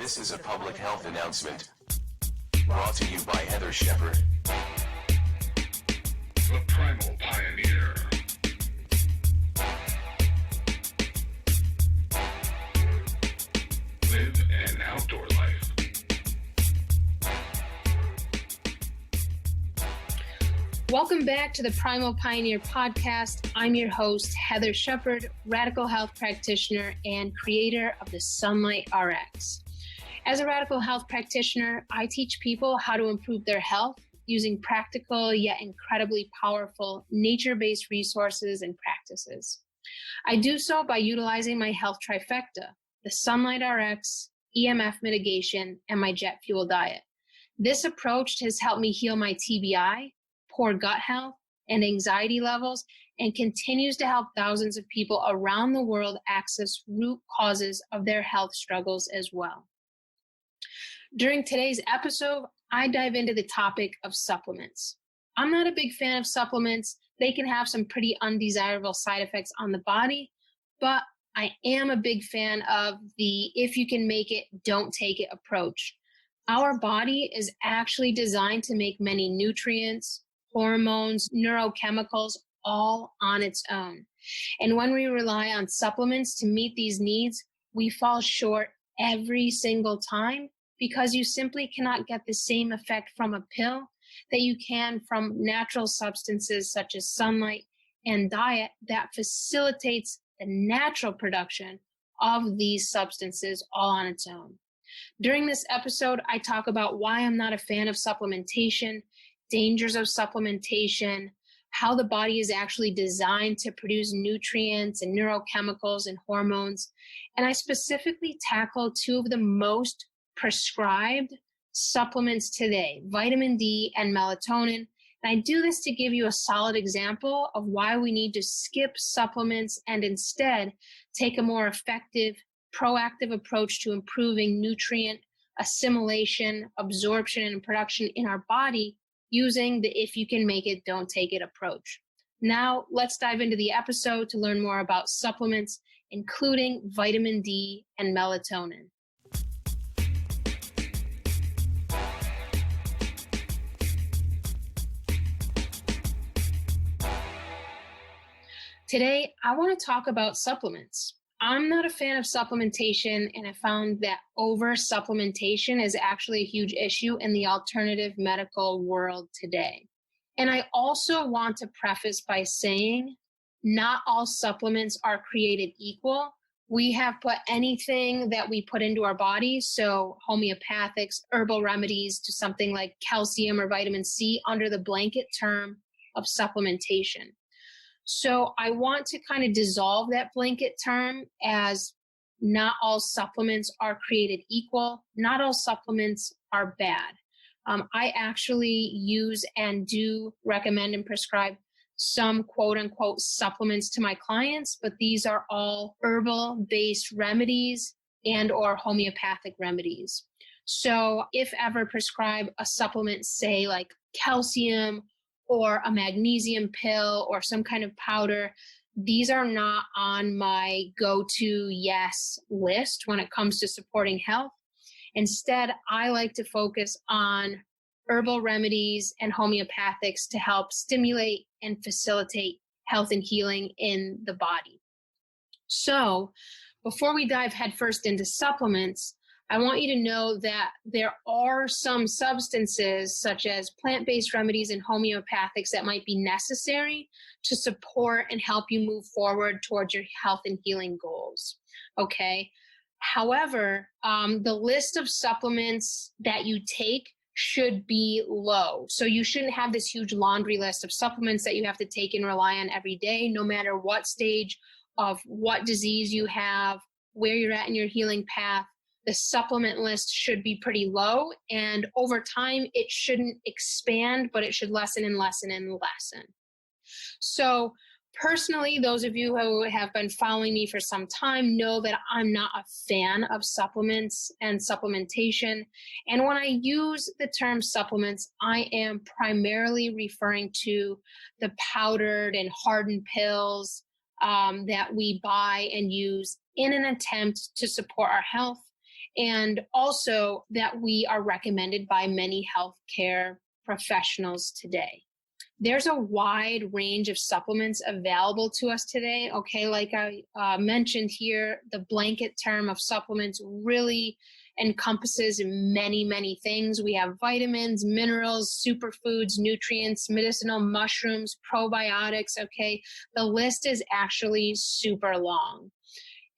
This is a public health announcement brought to you by Heather Shepard, the Primal Pioneer. Live an outdoor life. Welcome back to the Primal Pioneer podcast. I'm your host, Heather Shepard, radical health practitioner and creator of the Sunlight RX. As a radical health practitioner, I teach people how to improve their health using practical yet incredibly powerful nature-based resources and practices. I do so by utilizing my health trifecta, the Sunlight RX, EMF mitigation, and my jet fuel diet. This approach has helped me heal my TBI, poor gut health, and anxiety levels, and continues to help thousands of people around the world access root causes of their health struggles as well. During today's episode, I dive into the topic of supplements. I'm not a big fan of supplements. They can have some pretty undesirable side effects on the body, but I am a big fan of the if you can make it, don't take it approach. Our body is actually designed to make many nutrients, hormones, neurochemicals, all on its own. And when we rely on supplements to meet these needs, we fall short every single time because you simply cannot get the same effect from a pill that you can from natural substances such as sunlight and diet that facilitates the natural production of these substances all on its own. During this episode, I talk about why I'm not a fan of supplementation, dangers of supplementation, how the body is actually designed to produce nutrients and neurochemicals and hormones. And I specifically tackle two of the most prescribed supplements today, vitamin D and melatonin. And I do this to give you a solid example of why we need to skip supplements and instead take a more effective, proactive approach to improving nutrient assimilation, absorption, and production in our body using the if you can make it, don't take it approach. Now, let's dive into the episode to learn more about supplements, including vitamin D and melatonin. Today, I want to talk about supplements. I'm not a fan of supplementation, and I found that over-supplementation is actually a huge issue in the alternative medical world today. And I also want to preface by saying not all supplements are created equal. We have put anything that we put into our bodies, so homeopathics, herbal remedies, to something like calcium or vitamin C under the blanket term of supplementation. So I want to kind of dissolve that blanket term as not all supplements are created equal. Not all supplements are bad. I actually use and do recommend and prescribe some quote unquote supplements to my clients, but these are all herbal based remedies and or homeopathic remedies. So if ever prescribe a supplement, say like calcium or a magnesium pill or some kind of powder, these are not on my go-to yes list when it comes to supporting health. Instead, I like to focus on herbal remedies and homeopathics to help stimulate and facilitate health and healing in the body. So before we dive headfirst into supplements, I want you to know that there are some substances such as plant-based remedies and homeopathics that might be necessary to support and help you move forward towards your health and healing goals, okay? However, the list of supplements that you take should be low. So you shouldn't have this huge laundry list of supplements that you have to take and rely on every day, no matter what stage of what disease you have, where you're at in your healing path. The supplement list should be pretty low, and over time, it shouldn't expand, but it should lessen and lessen and lessen. So personally, those of you who have been following me for some time know that I'm not a fan of supplements and supplementation. And when I use the term supplements, I am primarily referring to the powdered and hardened pills that we buy and use in an attempt to support our health and also that we are recommended by many healthcare professionals today. There's a wide range of supplements available to us today. Okay, like I mentioned here, the blanket term of supplements really encompasses many, many things. We have vitamins, minerals, superfoods, nutrients, medicinal mushrooms, probiotics. Okay, the list is actually super long.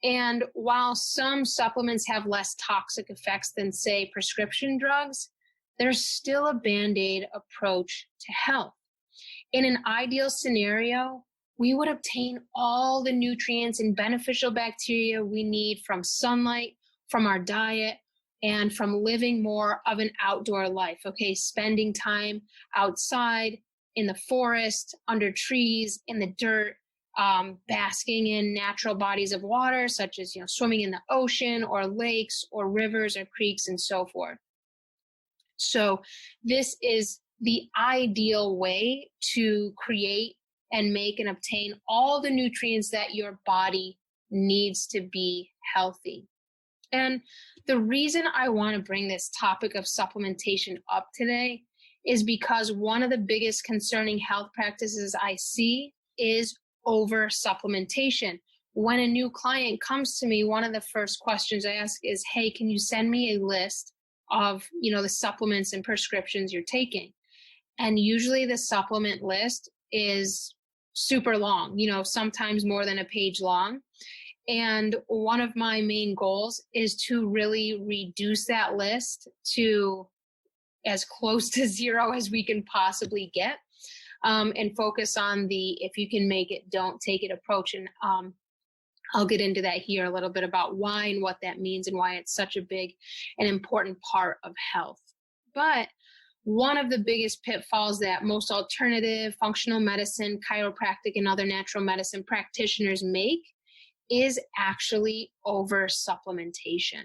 And while some supplements have less toxic effects than, say, prescription drugs, there's still a Band-Aid approach to health. In an ideal scenario, we would obtain all the nutrients and beneficial bacteria we need from sunlight, from our diet, and from living more of an outdoor life, okay? Spending time outside, in the forest, under trees, in the dirt, basking in natural bodies of water, such as, swimming in the ocean or lakes or rivers or creeks and so forth. So this is the ideal way to create and make and obtain all the nutrients that your body needs to be healthy. And the reason I want to bring this topic of supplementation up today is because one of the biggest concerning health practices I see is over supplementation. When a new client comes to me, one of the first questions I ask is, hey, can you send me a list of, the supplements and prescriptions you're taking? And usually the supplement list is super long, sometimes more than a page long. And one of my main goals is to really reduce that list to as close to zero as we can possibly get, and focus on the if you can make it, don't take it approach. And I'll get into that here a little bit about why and what that means and why it's such a big and important part of health. But one of the biggest pitfalls that most alternative, functional medicine, chiropractic, and other natural medicine practitioners make is actually over supplementation.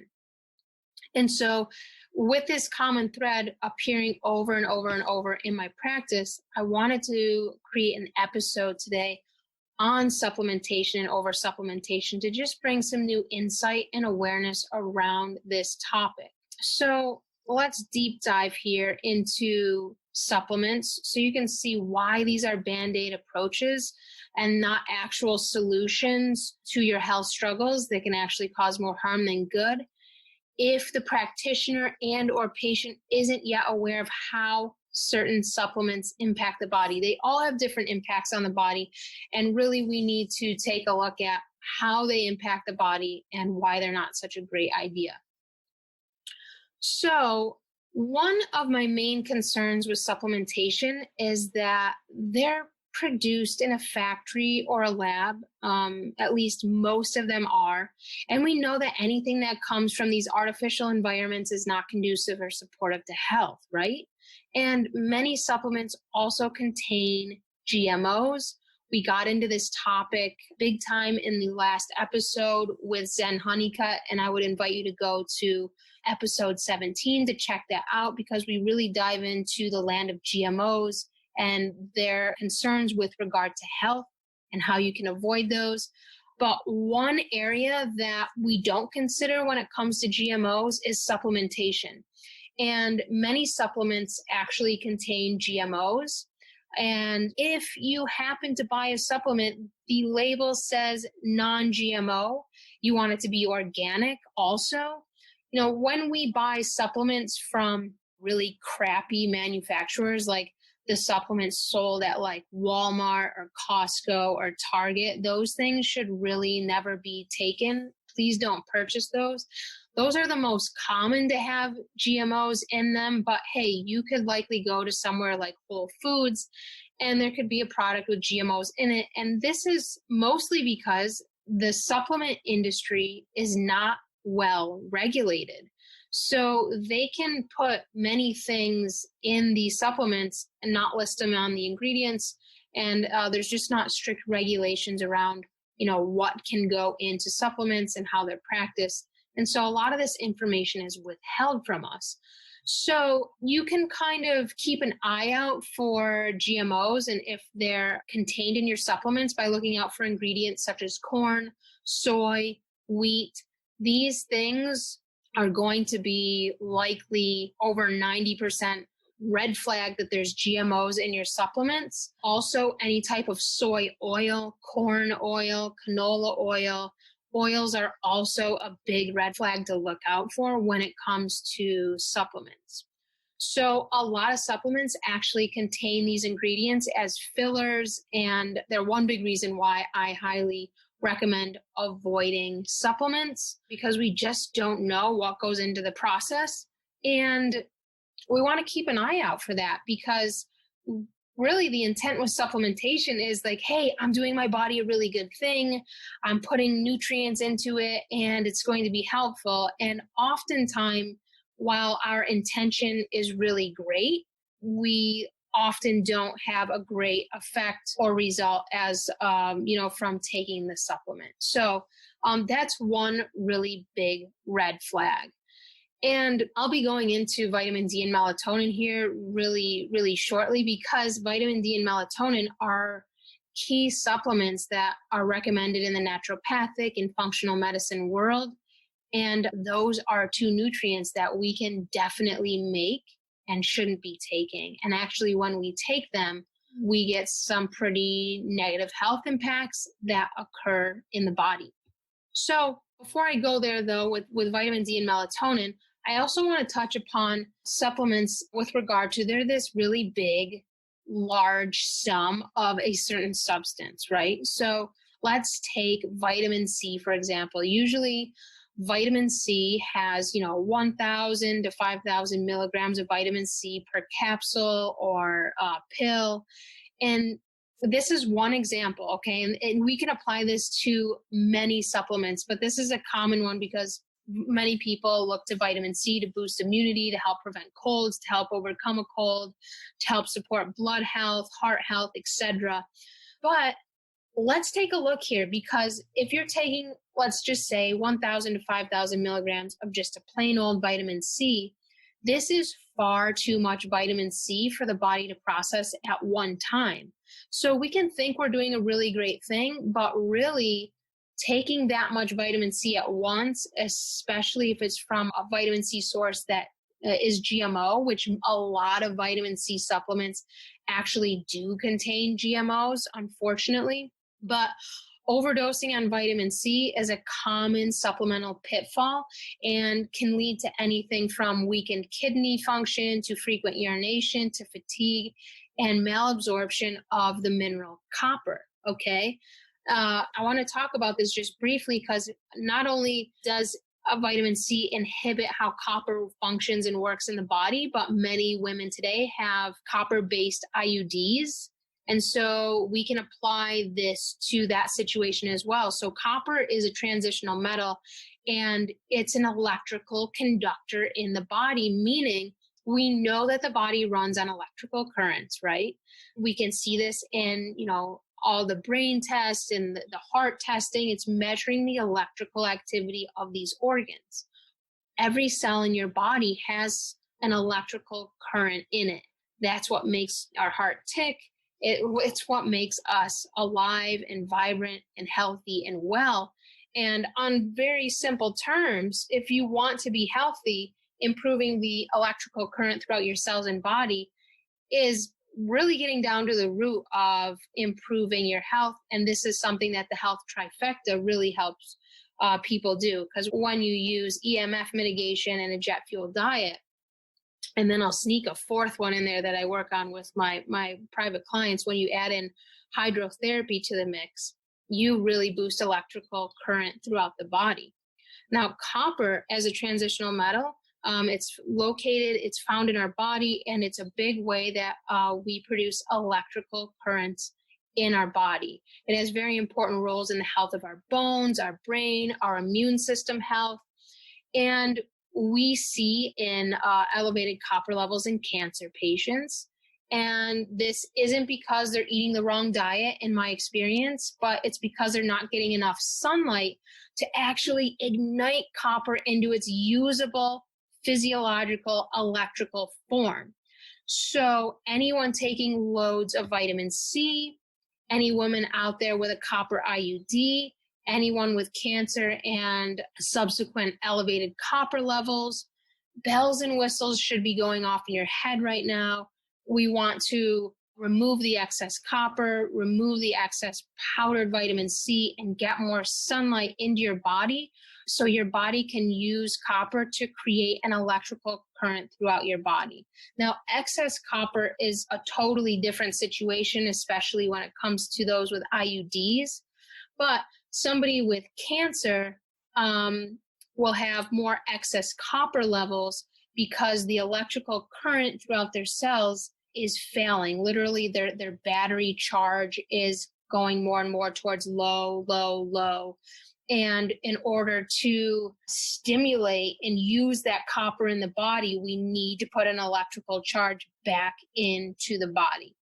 And so with this common thread appearing over and over and over in my practice, I wanted to create an episode today on supplementation and over supplementation to just bring some new insight and awareness around this topic. So let's deep dive here into supplements so you can see why these are Band-Aid approaches and not actual solutions to your health struggles that can actually cause more harm than good. If the practitioner and or patient isn't yet aware of how certain supplements impact the body, they all have different impacts on the body. And really we need to take a look at how they impact the body and why they're not such a great idea. So one of my main concerns with supplementation is that they're produced in a factory or a lab. At least most of them are. And we know that anything that comes from these artificial environments is not conducive or supportive to health, right? And many supplements also contain GMOs. We got into this topic big time in the last episode with Zen Honeycutt, and I would invite you to go to episode 17 to check that out because we really dive into the land of GMOs and their concerns with regard to health and how you can avoid those. But one area that we don't consider when it comes to GMOs is supplementation. And many supplements actually contain GMOs. And if you happen to buy a supplement, the label says non-GMO, you want it to be organic also. When we buy supplements from really crappy manufacturers, like the supplements sold at like Walmart or Costco or Target, those things should really never be taken. Please don't purchase those. Those are the most common to have GMOs in them, but hey, you could likely go to somewhere like Whole Foods and there could be a product with GMOs in it. And this is mostly because the supplement industry is not well regulated. So they can put many things in these supplements and not list them on the ingredients. And there's just not strict regulations around, what can go into supplements and how they're practiced. And so a lot of this information is withheld from us. So you can kind of keep an eye out for GMOs and if they're contained in your supplements by looking out for ingredients such as corn, soy, wheat. These things are going to be likely over 90% red flag that there's GMOs in your supplements. Also, any type of soy oil, corn oil, canola oil. Oils are also a big red flag to look out for when it comes to supplements. So a lot of supplements actually contain these ingredients as fillers, and they're one big reason why I highly recommend avoiding supplements, because we just don't know what goes into the process. And we want to keep an eye out for that, because really the intent with supplementation is like, hey, I'm doing my body a really good thing. I'm putting nutrients into it and it's going to be helpful. And oftentimes, while our intention is really great, we often don't have a great effect or result as, from taking the supplement. So that's one really big red flag. And I'll be going into vitamin D and melatonin here really, really shortly, because vitamin D and melatonin are key supplements that are recommended in the naturopathic and functional medicine world. And those are two nutrients that we can definitely make and shouldn't be taking. And actually, when we take them, we get some pretty negative health impacts that occur in the body. So before I go there, though, with vitamin D and melatonin, I also want to touch upon supplements with regard to they're this really big, large sum of a certain substance, right? So let's take vitamin C, for example. Usually vitamin C has, 1,000 to 5,000 milligrams of vitamin C per capsule or pill. And this is one example, okay? And we can apply this to many supplements, but this is a common one because many people look to vitamin C to boost immunity, to help prevent colds, to help overcome a cold, to help support blood health, heart health, etc. But let's take a look here, because if you're taking, let's just say 1,000 to 5,000 milligrams of just a plain old vitamin C, this is far too much vitamin C for the body to process at one time. So we can think we're doing a really great thing, but really taking that much vitamin C at once, especially if it's from a vitamin C source that is GMO, which a lot of vitamin C supplements actually do contain GMOs, unfortunately. But overdosing on vitamin C is a common supplemental pitfall and can lead to anything from weakened kidney function to frequent urination to fatigue and malabsorption of the mineral copper, okay? I want to talk about this just briefly, because not only does a vitamin C inhibit how copper functions and works in the body, but many women today have copper-based IUDs. And so we can apply this to that situation as well. So copper is a transitional metal, and it's an electrical conductor in the body, meaning we know that the body runs on electrical currents, right? We can see this in, all the brain tests and the heart testing. It's measuring the electrical activity of these organs. Every cell in your body has an electrical current in it. That's what makes our heart tick. It's what makes us alive and vibrant and healthy and well. And on very simple terms, if you want to be healthy, improving the electrical current throughout your cells and body is really getting down to the root of improving your health. And this is something that the health trifecta really helps people do. Because when you use EMF mitigation and a jet fuel diet, and then I'll sneak a fourth one in there that I work on with my private clients, when you add in hydrotherapy to the mix, you really boost electrical current throughout the body. Now, copper as a transitional metal, it's found in our body, and it's a big way that we produce electrical currents in our body. It has very important roles in the health of our bones, our brain, our immune system health. And we see in elevated copper levels in cancer patients. And this isn't because they're eating the wrong diet, in my experience, but it's because they're not getting enough sunlight to actually ignite copper into its usable physiological electrical form. So anyone taking loads of vitamin C, any woman out there with a copper IUD, anyone with cancer and subsequent elevated copper levels. Bells and whistles should be going off in your head right now. We want to remove the excess copper, remove the excess powdered vitamin C, and get more sunlight into your body so your body can use copper to create an electrical current throughout your body. Now, excess copper is a totally different situation, especially when it comes to those with IUDs. But somebody with cancer will have more excess copper levels because the electrical current throughout their cells is failing. Literally, their battery charge is going more and more towards low, low, low. And in order to stimulate and use that copper in the body, we need to put an electrical charge back into the body.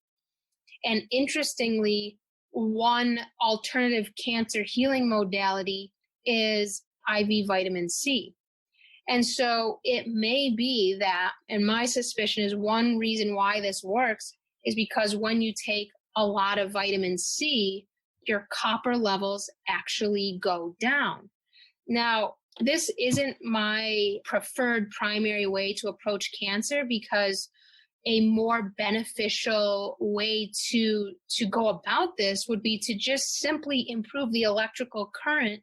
And interestingly, one alternative cancer healing modality is IV vitamin C. And so it may be that, and my suspicion is one reason why this works is because when you take a lot of vitamin C, your copper levels actually go down. Now, this isn't my preferred primary way to approach cancer because a more beneficial way to go about this would be to just simply improve the electrical current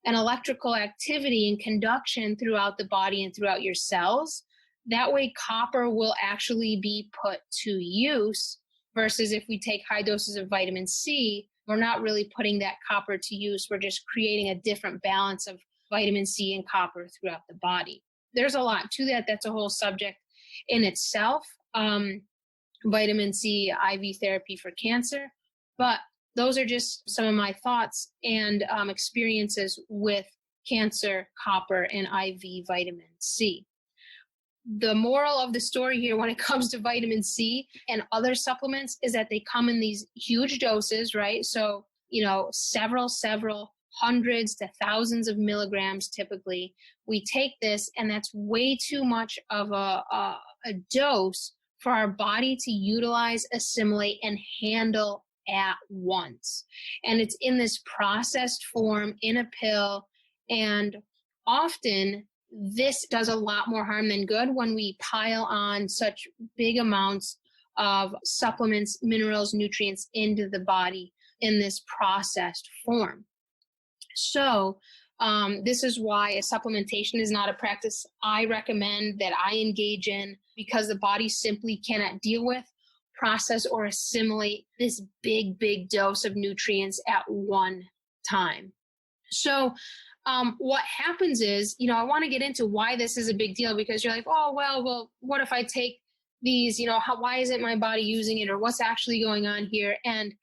and electrical activity and conduction throughout the body and throughout your cells. That way, copper will actually be put to use versus if we take high doses of vitamin C, we're not really putting that copper to use. We're just creating a different balance of vitamin C and copper throughout the body. There's a lot to that. That's a whole subject in itself, vitamin C IV therapy for cancer. But those are just some of my thoughts and experiences with cancer, copper, and IV vitamin C. The moral of the story here when it comes to vitamin C and other supplements is that they come in these huge doses, right? So, several hundreds to thousands of milligrams typically. We take this, and that's way too much of a dose for our body to utilize, assimilate, and handle at once. And it's in this processed form in a pill, and often this does a lot more harm than good when we pile on such big amounts of supplements, minerals, nutrients into the body in this processed form. So this is why a supplementation is not a practice I recommend that I engage in, because the body simply cannot deal with, process, or assimilate this big dose of nutrients at one time. So what happens is, I want to get into why this is a big deal, because you're like, oh, well, what if I take these, why isn't my body using it, or what's actually going on here? And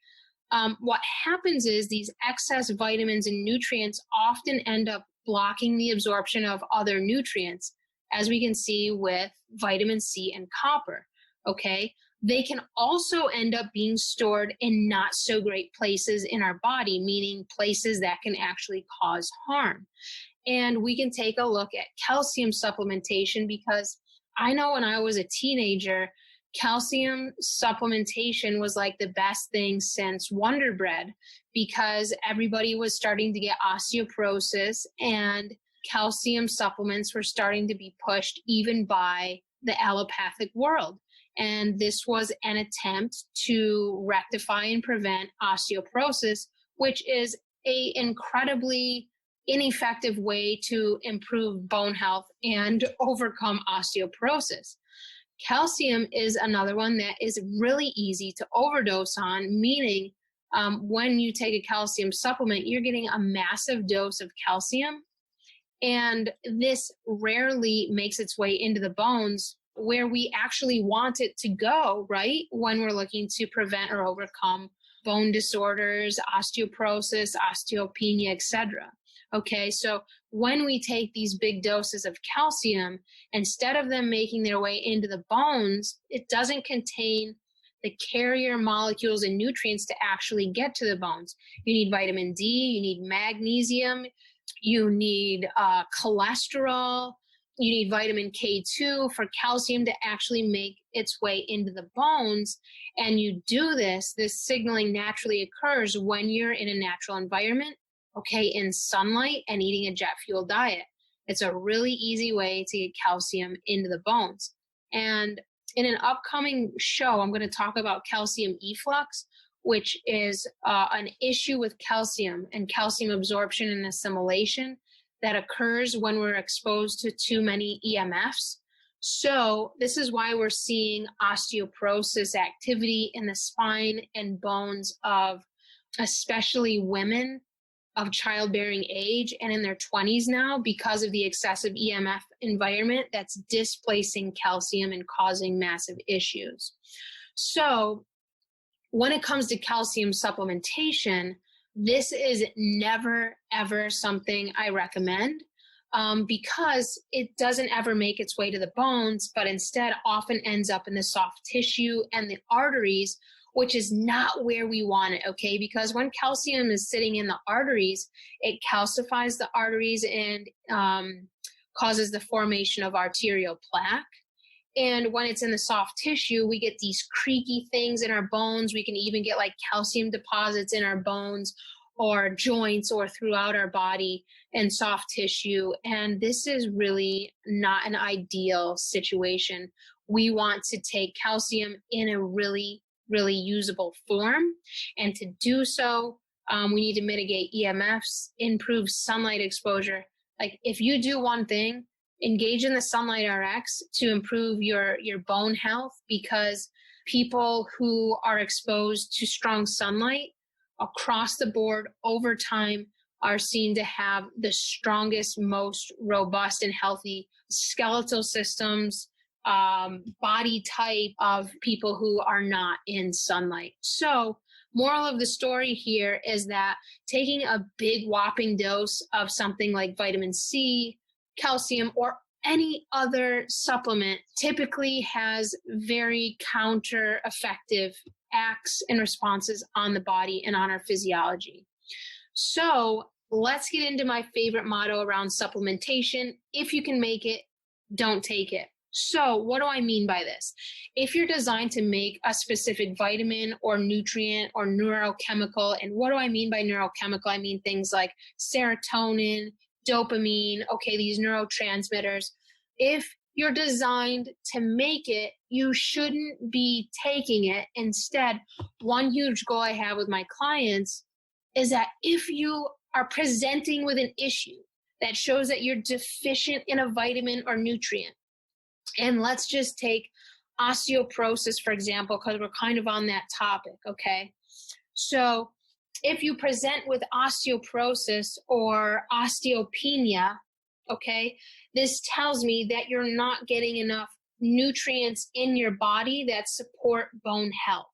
what happens is these excess vitamins and nutrients often end up blocking the absorption of other nutrients, as we can see with vitamin C and copper, okay? They can also end up being stored in not so great places in our body, meaning places that can actually cause harm. And we can take a look at calcium supplementation, because I know when I was a teenager, calcium supplementation was like the best thing since Wonder Bread, because everybody was starting to get osteoporosis and calcium supplements were starting to be pushed even by the allopathic world. And this was an attempt to rectify and prevent osteoporosis, which is an incredibly ineffective way to improve bone health and overcome osteoporosis. Calcium is another one that is really easy to overdose on, meaning when you take a calcium supplement, you're getting a massive dose of calcium, and this rarely makes its way into the bones where we actually want it to go, right? When we're looking to prevent or overcome bone disorders, osteoporosis, osteopenia, etc. Okay, so when we take these big doses of calcium, instead of them making their way into the bones, it doesn't contain the carrier molecules and nutrients to actually get to the bones. You need vitamin D, you need magnesium, you need cholesterol, you need vitamin K2 for calcium to actually make its way into the bones. And you do this signaling naturally occurs when you're in a natural environment okay, in sunlight and eating a jet fuel diet. It's a really easy way to get calcium into the bones. And in an upcoming show, I'm going to talk about calcium efflux, which is an issue with calcium and calcium absorption and assimilation that occurs when we're exposed to too many EMFs. So this is why we're seeing osteoporosis activity in the spine and bones of especially women of childbearing age and in their 20s now, because of the excessive EMF environment that's displacing calcium and causing massive issues. So when it comes to calcium supplementation, this is never, ever something I recommend, because it doesn't ever make its way to the bones, but instead often ends up in the soft tissue and the arteries, which is not where we want it, okay? Because when calcium is sitting in the arteries, it calcifies the arteries and causes the formation of arterial plaque. And when it's in the soft tissue, we get these creaky things in our bones. We can even get like calcium deposits in our bones or joints or throughout our body and soft tissue. And this is really not an ideal situation. We want to take calcium in a really usable form. And to do so, we need to mitigate EMFs, improve sunlight exposure. Like if you do one thing, engage in the Sunlight RX to improve your bone health, because people who are exposed to strong sunlight across the board over time are seen to have the strongest, most robust and healthy skeletal systems, body type of people who are not in sunlight. So moral of the story here is that taking a big whopping dose of something like vitamin C, calcium, or any other supplement typically has very counter effective acts and responses on the body and on our physiology. So let's get into my favorite motto around supplementation. If you can make it, don't take it. So what do I mean by this? If you're designed to make a specific vitamin or nutrient or neurochemical, and what do I mean by neurochemical? I mean things like serotonin, dopamine, okay, these neurotransmitters. If you're designed to make it, you shouldn't be taking it. Instead, one huge goal I have with my clients is that if you are presenting with an issue that shows that you're deficient in a vitamin or nutrient, and let's just take osteoporosis, for example, because we're kind of on that topic, okay? So if you present with osteoporosis or osteopenia, okay, this tells me that you're not getting enough nutrients in your body that support bone health.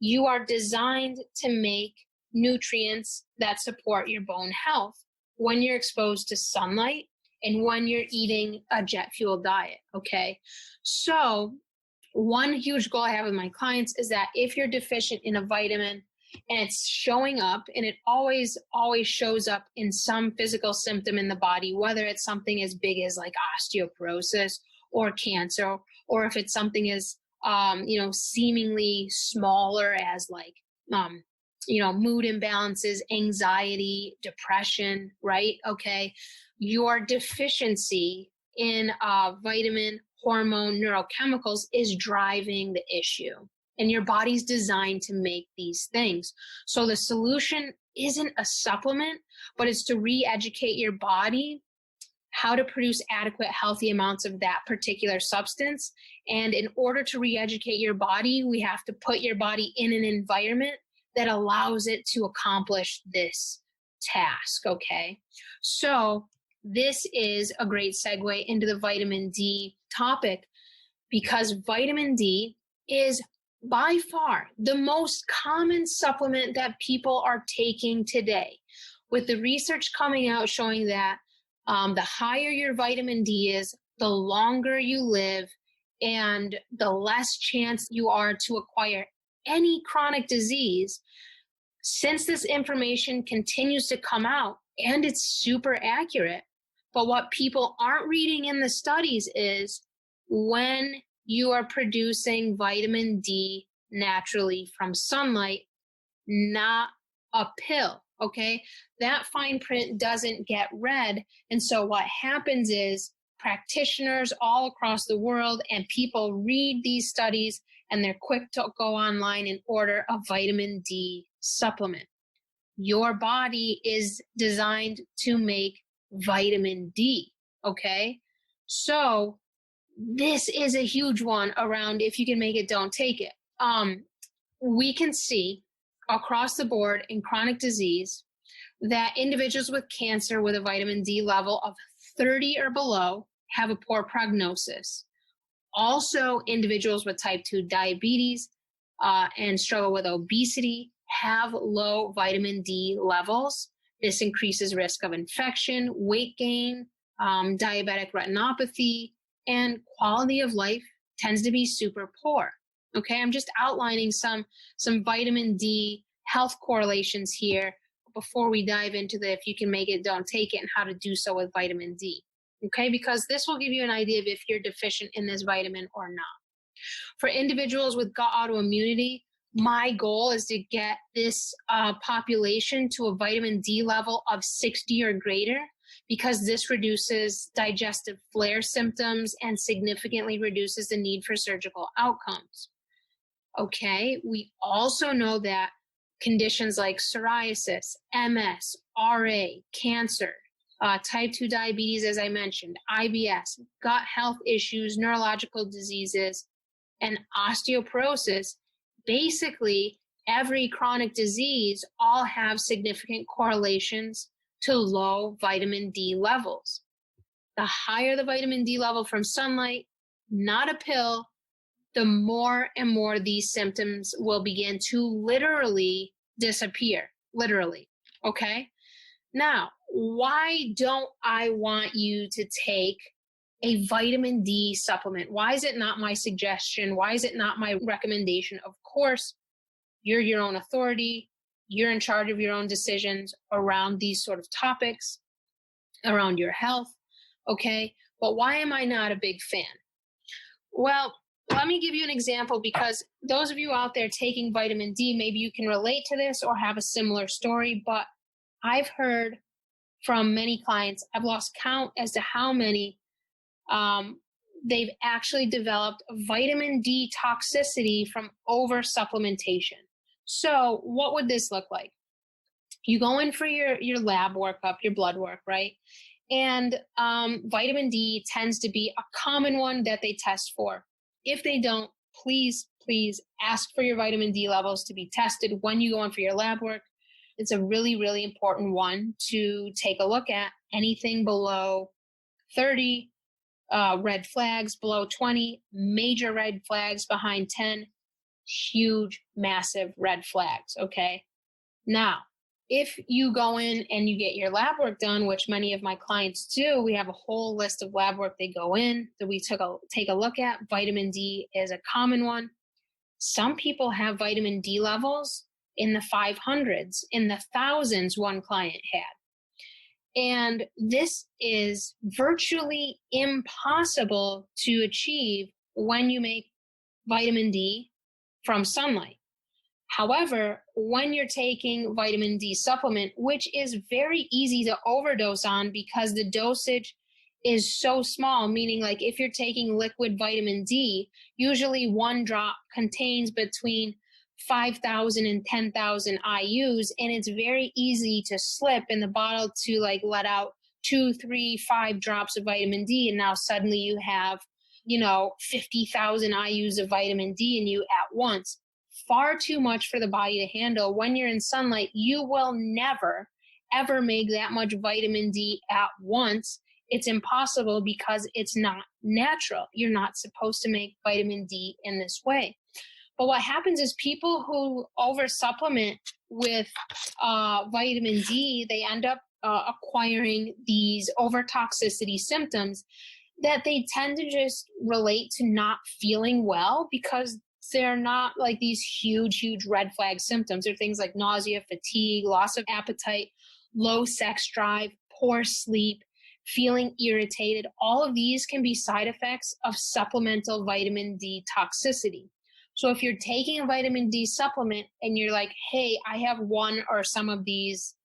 You are designed to make nutrients that support your bone health when you're exposed to sunlight and when you're eating a jet fuel diet, okay? So one huge goal I have with my clients is that if you're deficient in a vitamin and it's showing up, and it always shows up in some physical symptom in the body, whether it's something as big as like osteoporosis or cancer, or if it's something as, seemingly smaller as like, mood imbalances, anxiety, depression, right? Okay. Your deficiency in vitamin, hormone, neurochemicals is driving the issue. And your body's designed to make these things. So the solution isn't a supplement, but it's to re-educate your body how to produce adequate, healthy amounts of that particular substance. And in order to re-educate your body, we have to put your body in an environment that allows it to accomplish this task, okay? So this is a great segue into the vitamin D topic, because vitamin D is by far the most common supplement that people are taking today, with the research coming out showing that the higher your vitamin D is, the longer you live and the less chance you are to acquire any chronic disease. Since this information continues to come out and it's super accurate, but what people aren't reading in the studies is when you are producing vitamin D naturally from sunlight, not a pill. okay? That fine print doesn't get read. And so what happens is practitioners all across the world and people read these studies and they're quick to go online and order a vitamin D supplement. Your body is designed to make vitamin D, okay? So this is a huge one around if you can make it, don't take it. We can see across the board in chronic disease that individuals with cancer with a vitamin D level of 30 or below have a poor prognosis. Also, individuals with type 2 diabetes and struggle with obesity have low vitamin D levels. This increases risk of infection, weight gain, diabetic retinopathy, and quality of life tends to be super poor. Okay, I'm just outlining some vitamin D health correlations here before we dive into the if you can make it, don't take it, and how to do so with vitamin D. Okay, because this will give you an idea of if you're deficient in this vitamin or not. For individuals with gut autoimmunity, my goal is to get this population to a vitamin D level of 60 or greater, because this reduces digestive flare symptoms and significantly reduces the need for surgical outcomes. Okay, we also know that conditions like psoriasis, MS, RA, cancer, type 2 diabetes, as I mentioned, IBS, gut health issues, neurological diseases, and osteoporosis, basically every chronic disease all have significant correlations to low vitamin D levels. The higher the vitamin D level from sunlight, not a pill, the more and more these symptoms will begin to literally disappear, literally, okay? Now, why don't I want you to take a vitamin D supplement? Why is it not my suggestion? Why is it not my recommendation? Of course, you're your own authority. You're in charge of your own decisions around these sort of topics, around your health, okay? But why am I not a big fan? Well, let me give you an example, because those of you out there taking vitamin D, maybe you can relate to this or have a similar story, but I've heard from many clients, I've lost count as to how many, they've actually developed vitamin D toxicity from over supplementation. So what would this look like? You go in for your lab workup, your blood work, right? And vitamin D tends to be a common one that they test for. If they don't, please ask for your vitamin D levels to be tested when you go in for your lab work. It's a really, really important one to take a look at. Anything below 30, red flags, below 20, major red flags, behind 10, huge, massive red flags, okay? Now, if you go in and you get your lab work done, which many of my clients do, we have a whole list of lab work they go in that we take a look at. Vitamin D is a common one. Some people have vitamin D levels in the 500s, in the thousands, one client had. And this is virtually impossible to achieve when you make vitamin D from sunlight. However, when you're taking vitamin D supplement, which is very easy to overdose on because the dosage is so small, meaning like if you're taking liquid vitamin D, usually one drop contains between 5,000 and 10,000 IUs, and it's very easy to slip in the bottle to like let out 2, 3, 5 drops of vitamin D, and now suddenly you have, 50,000 IUs of vitamin D in you at once. Far too much for the body to handle. When you're in sunlight, you will never, ever make that much vitamin D at once. It's impossible because it's not natural. You're not supposed to make vitamin D in this way. But what happens is people who over supplement with vitamin D, they end up acquiring these over toxicity symptoms that they tend to just relate to not feeling well, because they're not like these huge red flag symptoms. They're things like nausea, fatigue, loss of appetite, low sex drive, poor sleep, feeling irritated. All of these can be side effects of supplemental vitamin D toxicity. So if you're taking a vitamin D supplement and you're like, hey, I have one or some of these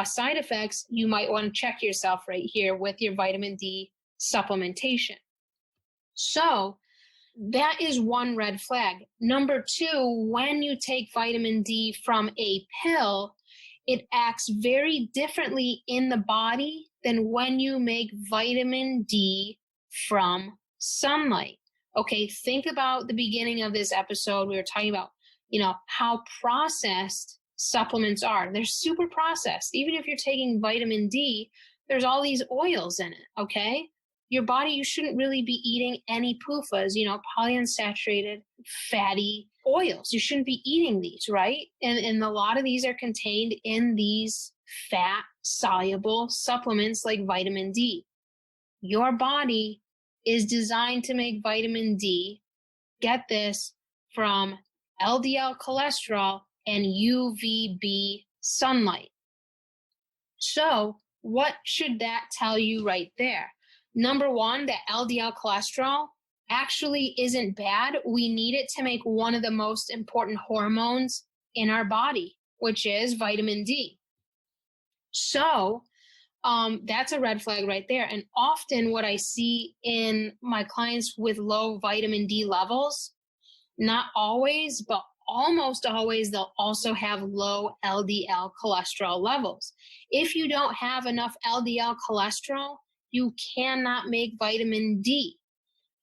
side effects, you might want to check yourself right here with your vitamin D supplementation. So that is one red flag. Number two, when you take vitamin D from a pill, it acts very differently in the body than when you make vitamin D from sunlight. Okay, think about the beginning of this episode. We were talking about, how processed supplements are. They're super processed. Even if you're taking vitamin D, there's all these oils in it, okay? Your body, you shouldn't really be eating any PUFAs, polyunsaturated fatty oils. You shouldn't be eating these, right? And a lot of these are contained in these fat-soluble supplements like vitamin D. Your body is designed to make vitamin D, get this, from LDL cholesterol and UVB sunlight. So what should that tell you right there? Number one, that LDL cholesterol actually isn't bad. We need it to make one of the most important hormones in our body, which is vitamin D. So that's a red flag right there. And often what I see in my clients with low vitamin D levels, not always, but almost always, they'll also have low LDL cholesterol levels. If you don't have enough LDL cholesterol, you cannot make vitamin D.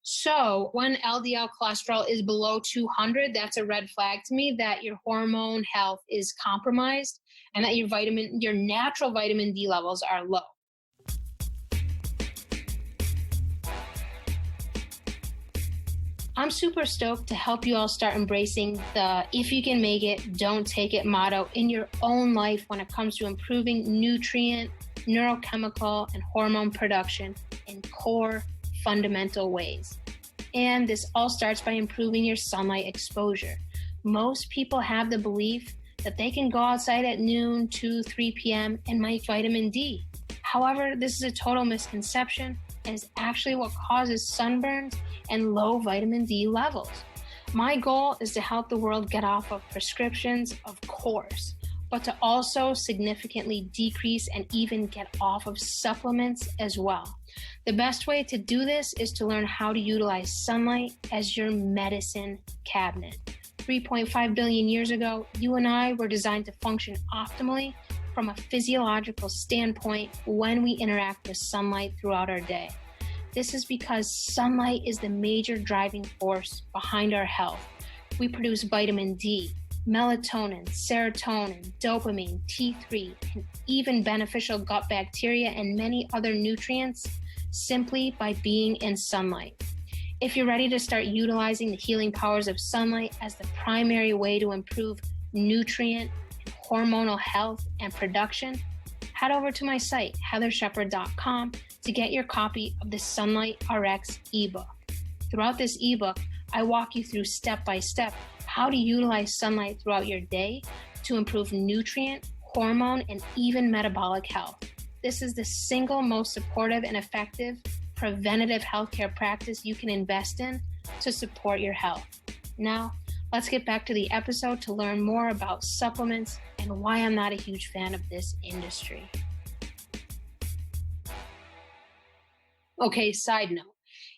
So when LDL cholesterol is below 200, that's a red flag to me that your hormone health is compromised and that your natural vitamin D levels are low. I'm super stoked to help you all start embracing the if you can make it, don't take it motto in your own life when it comes to improving nutrient, neurochemical, and hormone production in core fundamental ways. And this all starts by improving your sunlight exposure. Most people have the belief that they can go outside at noon, 2, 3 p.m. and make vitamin D. However, this is a total misconception and is actually what causes sunburns and low vitamin D levels. My goal is to help the world get off of prescriptions, of course, but to also significantly decrease and even get off of supplements as well. The best way to do this is to learn how to utilize sunlight as your medicine cabinet. 3.5 billion years ago, you and I were designed to function optimally from a physiological standpoint when we interact with sunlight throughout our day. This is because sunlight is the major driving force behind our health. We produce vitamin D, melatonin, serotonin, dopamine, T3, and even beneficial gut bacteria and many other nutrients simply by being in sunlight. If you're ready to start utilizing the healing powers of sunlight as the primary way to improve nutrient and hormonal health and production, head over to my site, heathershepherd.com, to get your copy of the Sunlight RX ebook. Throughout this ebook, I walk you through step by step how to utilize sunlight throughout your day to improve nutrient, hormone, and even metabolic health. This is the single most supportive and effective preventative healthcare practice you can invest in to support your health. Now, let's get back to the episode to learn more about supplements and why I'm not a huge fan of this industry. Okay, side note.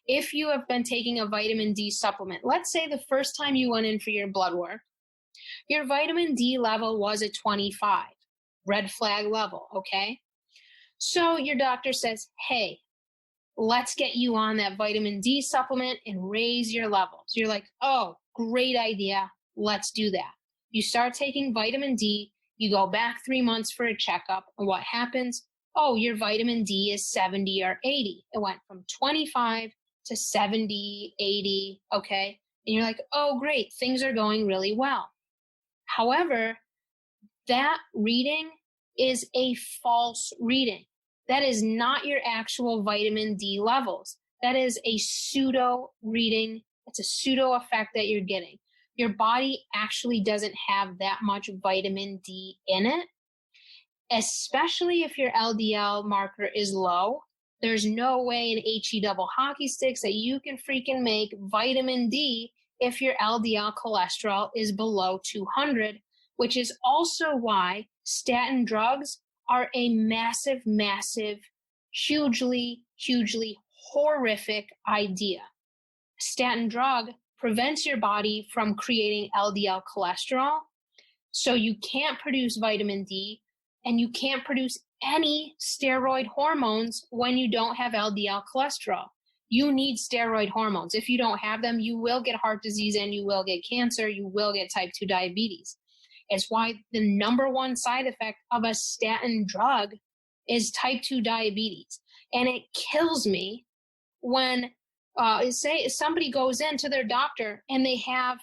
If you have been taking a vitamin D supplement, let's say the first time you went in for your blood work, your vitamin D level was a 25, red flag level, okay? So your doctor says, hey, let's get you on that vitamin D supplement and raise your levels. You're like, oh, great idea. Let's do that. You start taking vitamin D, you go back 3 months for a checkup, and what happens? Oh, your vitamin D is 70 or 80. It went from 25 to 70, 80, okay? And you're like, oh, great, things are going really well. However, that reading is a false reading. That is not your actual vitamin D levels. That is a pseudo reading. It's a pseudo effect that you're getting. Your body actually doesn't have that much vitamin D in it, especially if your LDL marker is low. There's no way in HE double hockey sticks that you can freaking make vitamin D if your LDL cholesterol is below 200, which is also why statin drugs are a massive, massive, hugely, hugely horrific idea. Statin drug prevents your body from creating LDL cholesterol, so you can't produce vitamin D and you can't produce any steroid hormones when you don't have LDL cholesterol. You need steroid hormones. If you don't have them, you will get heart disease and you will get cancer. You will get type 2 diabetes. It's why the number one side effect of a statin drug is type 2 diabetes. And it kills me when, say, somebody goes in to their doctor and they have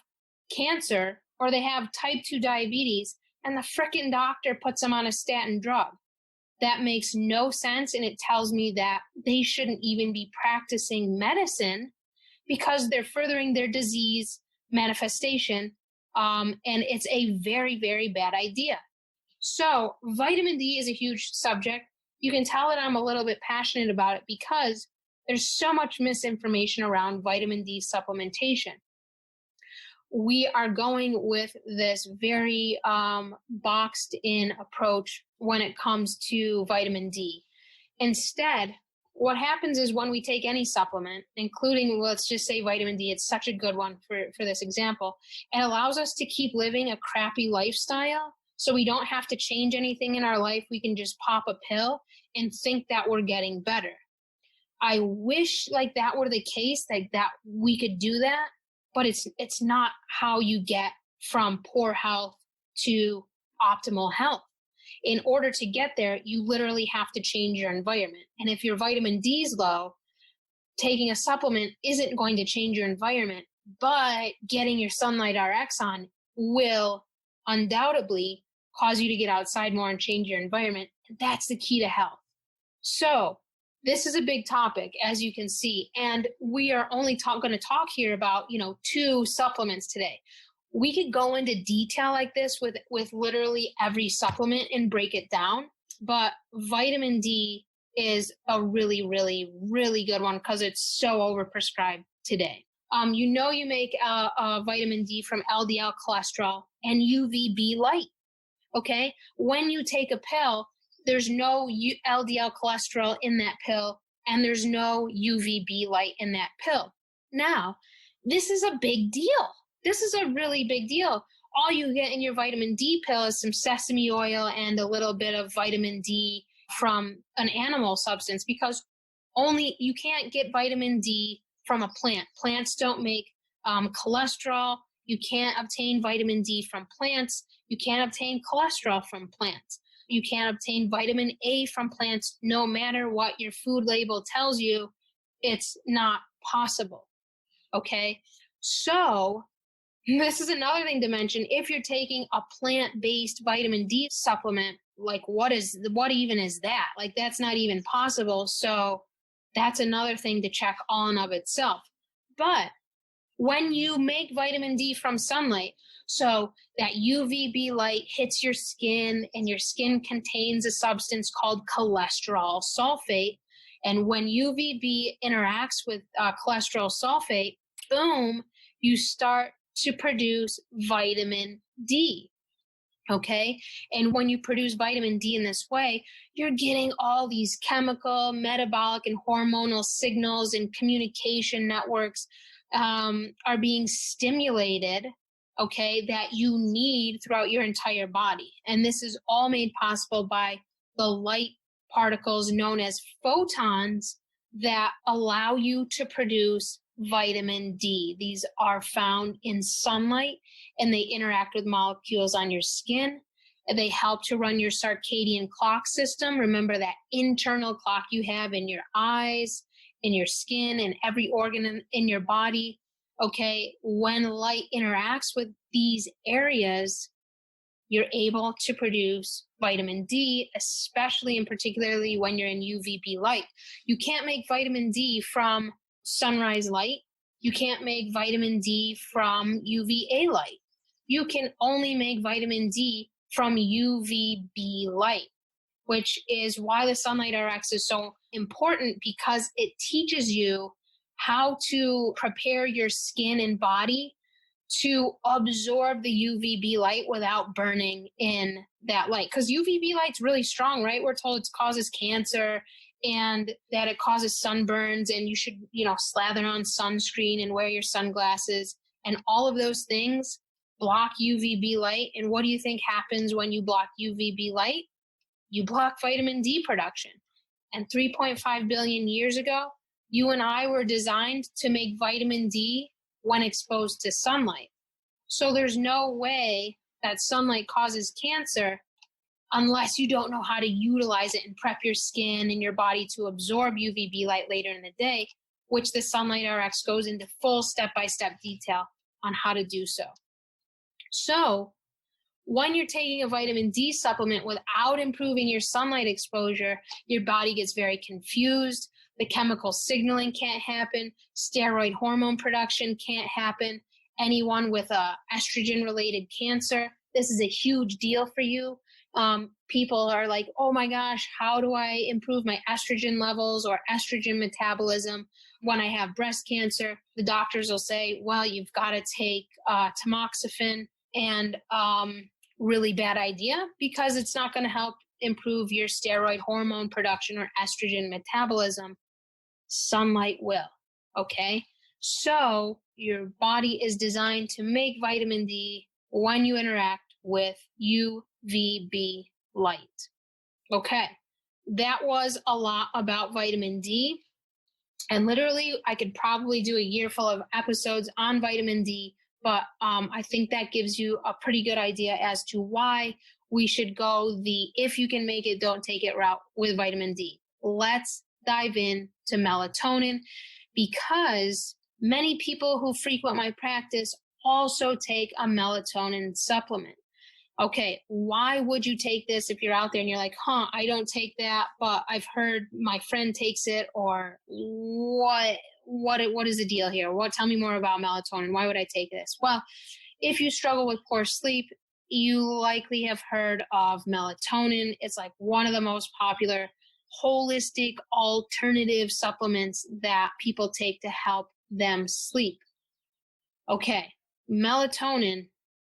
cancer or they have type 2 diabetes and the frickin' doctor puts them on a statin drug. That makes no sense, and it tells me that they shouldn't even be practicing medicine because they're furthering their disease manifestation, and it's a very, very bad idea. So vitamin D is a huge subject. You can tell that I'm a little bit passionate about it because there's so much misinformation around vitamin D supplementation. We are going with this very boxed in approach when it comes to vitamin D. Instead, what happens is when we take any supplement, including, let's just say vitamin D, it's such a good one for this example, it allows us to keep living a crappy lifestyle. So we don't have to change anything in our life. We can just pop a pill and think that we're getting better. I wish like that were the case, like that we could do that. But it's not how you get from poor health to optimal health. In order to get there, you literally have to change your environment. And if your vitamin D is low, taking a supplement isn't going to change your environment, but getting your Sunlight RX on will undoubtedly cause you to get outside more and change your environment. That's the key to health. So this is a big topic, as you can see, and we are only going to talk here about, 2 supplements today. We could go into detail like this with literally every supplement and break it down, but vitamin D is a really, really, really good one because it's so overprescribed today. You make vitamin D from LDL cholesterol and UVB light, okay? When you take a pill, there's no LDL cholesterol in that pill, and there's no UVB light in that pill. Now, this is a big deal. This is a really big deal. All you get in your vitamin D pill is some sesame oil and a little bit of vitamin D from an animal substance because you can't get vitamin D from a plant. Plants don't make cholesterol. You can't obtain vitamin D from plants. You can't obtain cholesterol from plants. You can't obtain vitamin A from plants no matter what your food label tells you. It's not possible, okay? So this is another thing to mention. If you're taking a plant-based vitamin D supplement, like what even is that? Like that's not even possible. So that's another thing to check all in of itself. But when you make vitamin D from sunlight, so that UVB light hits your skin and your skin contains a substance called cholesterol sulfate. And when UVB interacts with cholesterol sulfate, boom, you start to produce vitamin D. Okay. And when you produce vitamin D in this way, you're getting all these chemical, metabolic, and hormonal signals and communication networks are being stimulated, okay, that you need throughout your entire body. And this is all made possible by the light particles known as photons that allow you to produce vitamin D. These are found in sunlight and they interact with molecules on your skin. And they help to run your circadian clock system. Remember that internal clock you have in your eyes, in your skin, and every organ in your body. Okay, when light interacts with these areas, you're able to produce vitamin D, especially and particularly when you're in UVB light. You can't make vitamin D from sunrise light. You can't make vitamin D from UVA light. You can only make vitamin D from UVB light, which is why the Sunlight RX is so important because it teaches you how to prepare your skin and body to absorb the UVB light without burning in that light. Because UVB light's really strong, right? We're told it causes cancer and that it causes sunburns, and you should, slather on sunscreen and wear your sunglasses. And all of those things block UVB light. And what do you think happens when you block UVB light? You block vitamin D production. And 3.5 billion years ago, you and I were designed to make vitamin D when exposed to sunlight. So there's no way that sunlight causes cancer unless you don't know how to utilize it and prep your skin and your body to absorb UVB light later in the day, which the Sunlight RX goes into full step-by-step detail on how to do so. So when you're taking a vitamin D supplement without improving your sunlight exposure, your body gets very confused. The chemical signaling can't happen. Steroid hormone production can't happen. Anyone with a estrogen-related cancer, this is a huge deal for you. People are like, oh my gosh, how do I improve my estrogen levels or estrogen metabolism when I have breast cancer? The doctors will say, well, you've got to take tamoxifen, and really bad idea, because it's not going to help improve your steroid hormone production or estrogen metabolism. Sunlight will, okay? So your body is designed to make vitamin D when you interact with UVB light. Okay, that was a lot about vitamin D. And literally, I could probably do a year full of episodes on vitamin D, but I think that gives you a pretty good idea as to why we should go the if you can make it, don't take it route with vitamin D. Let's dive in to melatonin, because many people who frequent my practice also take a melatonin supplement. Okay, why would you take this if you're out there and you're like, I don't take that, but I've heard my friend takes it, or what is the deal here? Tell me more about melatonin. Why would I take this? Well, if you struggle with poor sleep, you likely have heard of melatonin. It's like one of the most popular holistic alternative supplements that people take to help them sleep. Okay, melatonin,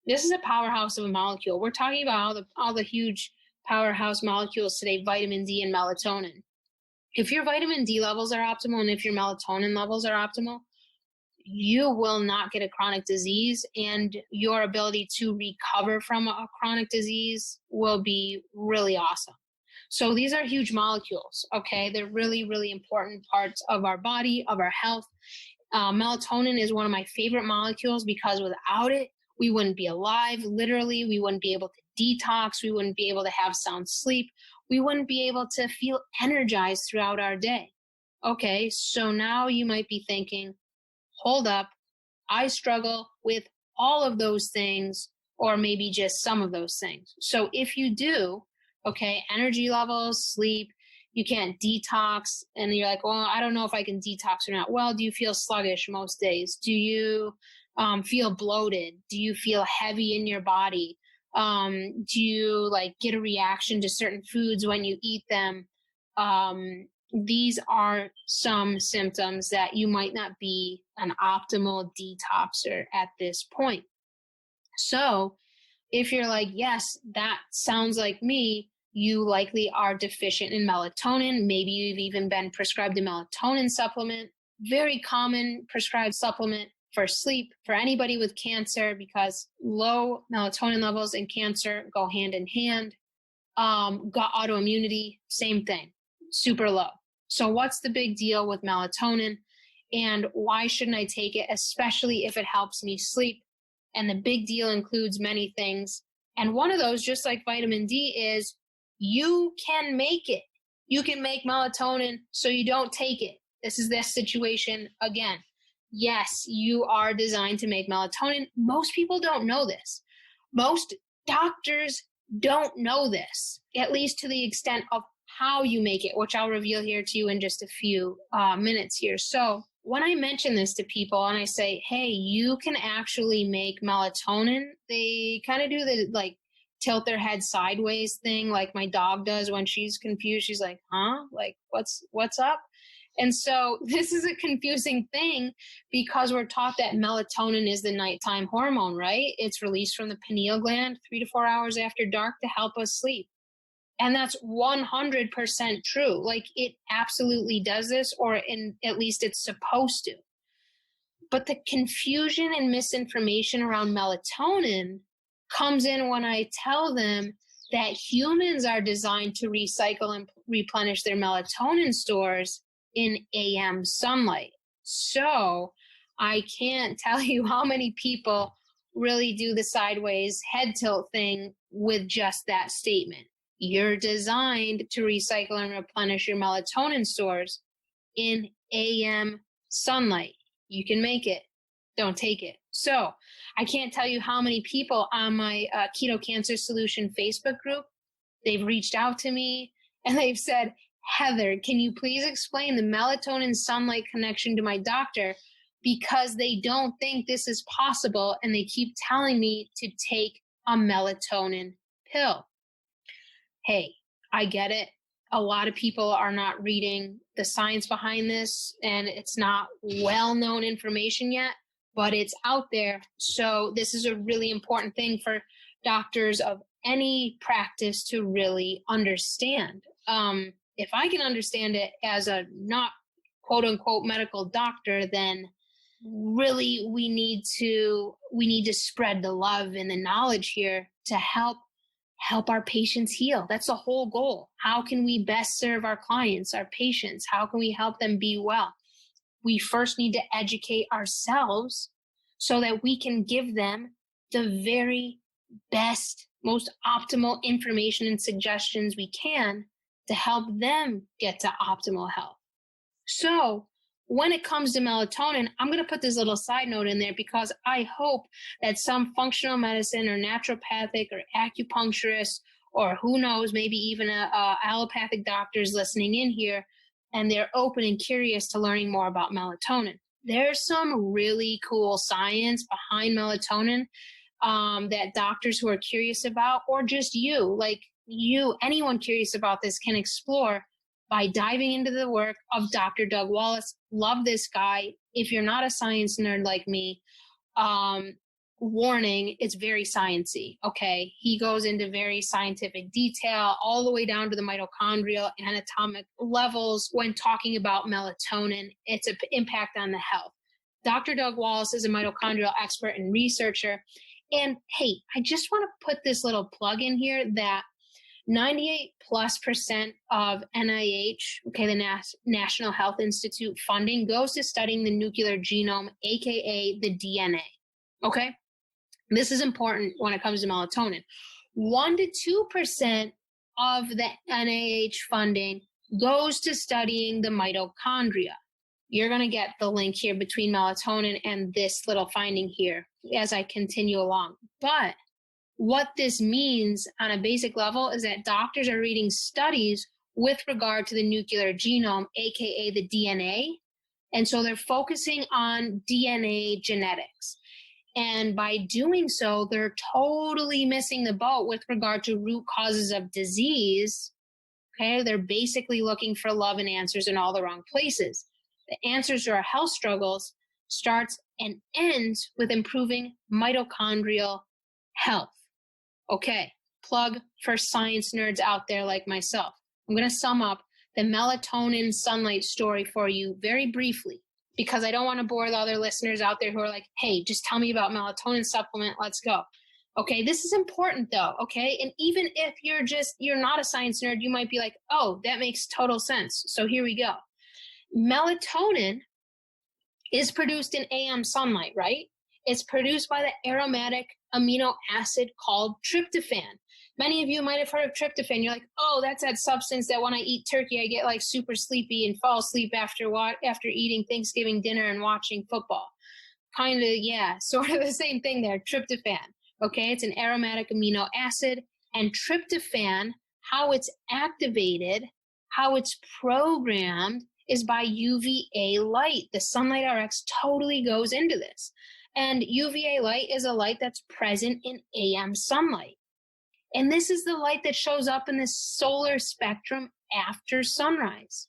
this is a powerhouse of a molecule. We're talking about all the huge powerhouse molecules today, vitamin D and melatonin. If your vitamin D levels are optimal and if your melatonin levels are optimal, you will not get a chronic disease, and your ability to recover from a chronic disease will be really awesome. So these are huge molecules, okay? They're really, really important parts of our body, of our health. Melatonin is one of my favorite molecules because without it, we wouldn't be alive. Literally, we wouldn't be able to detox. We wouldn't be able to have sound sleep. We wouldn't be able to feel energized throughout our day. Okay, so now you might be thinking, hold up, I struggle with all of those things, or maybe just some of those things. So if you do, okay, energy levels, sleep, you can't detox, and you're like, well, I don't know if I can detox or not. Well, do you feel sluggish most days? Do you feel bloated? Do you feel heavy in your body? Do you get a reaction to certain foods when you eat them? These are some symptoms that you might not be an optimal detoxer at this point. So if you're like, yes, that sounds like me, you likely are deficient in melatonin. Maybe you've even been prescribed a melatonin supplement. Very common prescribed supplement for sleep for anybody with cancer, because low melatonin levels and cancer go hand in hand. Gut autoimmunity, same thing, super low. So what's the big deal with melatonin, and why shouldn't I take it, especially if it helps me sleep? And the big deal includes many things. And one of those, just like vitamin D, is you can make it. You can make melatonin so you don't take it. This is this situation again. Yes, you are designed to make melatonin. Most people don't know this. Most doctors don't know this, at least to the extent of how you make it, which I'll reveal here to you in just a few minutes here. So when I mention this to people and I say, hey, you can actually make melatonin, they kind of do the tilt their head sideways thing, like my dog does when she's confused. She's like, huh? What's up? And so this is a confusing thing because we're taught that melatonin is the nighttime hormone, right? It's released from the pineal gland 3 to 4 hours after dark to help us sleep. And that's 100% true. Like it absolutely does this, or at least it's supposed to. But the confusion and misinformation around melatonin comes in when I tell them that humans are designed to recycle and replenish their melatonin stores in AM sunlight. So I can't tell you how many people really do the sideways head tilt thing with just that statement. You're designed to recycle and replenish your melatonin stores in AM sunlight. You can make it. Don't take it. So I can't tell you how many people on my Keto Cancer Solution Facebook group, they've reached out to me and they've said, Heather, can you please explain the melatonin sunlight connection to my doctor? Because they don't think this is possible and they keep telling me to take a melatonin pill. Hey, I get it. A lot of people are not reading the science behind this, and it's not well-known information yet, but it's out there. So this is a really important thing for doctors of any practice to really understand. If I can understand it as a not quote unquote medical doctor, then really we need to spread the love and the knowledge here to help our patients heal. That's the whole goal. How can we best serve our clients, our patients? How can we help them be well? We first need to educate ourselves so that we can give them the very best, most optimal information and suggestions we can to help them get to optimal health. So when it comes to melatonin, I'm going to put this little side note in there because I hope that some functional medicine or naturopathic or acupuncturist or who knows, maybe even a allopathic doctors listening in here, and they're open and curious to learning more about melatonin. There's some really cool science behind melatonin that doctors who are curious about, or just anyone curious about this can explore by diving into the work of Dr. Doug Wallace. Love this guy. If you're not a science nerd like me, warning, it's very sciencey, okay? He goes into very scientific detail all the way down to the mitochondrial anatomic levels when talking about melatonin, its impact on the health. Dr. Doug Wallace is a mitochondrial expert and researcher. And hey, I just want to put this little plug in here that 98+% of NIH, okay, the National Health Institute funding goes to studying the nuclear genome, aka the DNA. Okay, this is important when it comes to melatonin. 1 to 2% of the NIH funding goes to studying the mitochondria. You're going to get the link here between melatonin and this little finding here as I continue along. But what this means on a basic level is that doctors are reading studies with regard to the nuclear genome, aka the DNA. And so they're focusing on DNA genetics. And by doing so, they're totally missing the boat with regard to root causes of disease. Okay, they're basically looking for love and answers in all the wrong places. The answers to our health struggles starts and ends with improving mitochondrial health. Okay, plug for science nerds out there like myself. I'm going to sum up the melatonin sunlight story for you very briefly because I don't want to bore the other listeners out there who are like, hey, just tell me about melatonin supplement. Let's go. Okay, this is important though, okay? And even if you're not a science nerd, you might be like, oh, that makes total sense. So here we go. Melatonin is produced in AM sunlight, right? It's produced by the aromatic amino acid called tryptophan. Many of you might have heard of tryptophan. You're like, oh, that's that substance that when I eat turkey, I get like super sleepy and fall asleep after eating Thanksgiving dinner and watching football. Kind of, yeah, sort of the same thing there, tryptophan. Okay, it's an aromatic amino acid. And tryptophan, how it's activated, how it's programmed is by UVA light. The Sunlight RX totally goes into this. And UVA light is a light that's present in AM sunlight. And this is the light that shows up in the solar spectrum after sunrise.